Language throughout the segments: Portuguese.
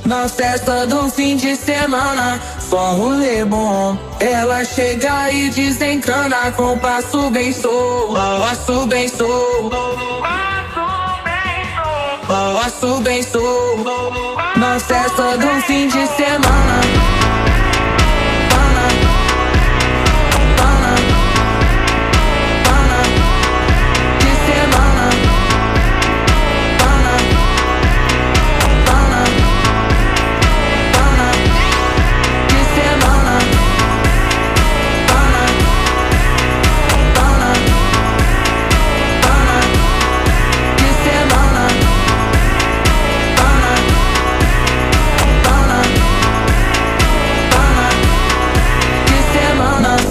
Na festa do fim de semana, só um rolê bom. Ela chega e desencana com passo bem solto, passo bem solto, passo bem solto. Na festa do fim de semana,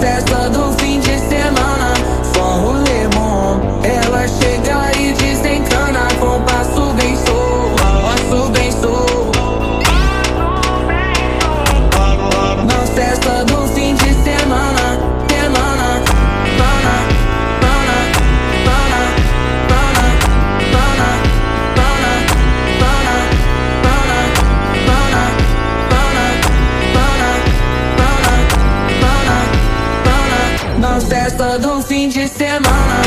festa do fim de semana, só um rolê bom. Ela chega e desencana com passo bem solto, passo bem solto. Na festa do fim de semana, semana, pana, pana, pana, pana, pana, pana, pana, pana, pana, pana, pana, pana, pana. Na festa do fim de semana.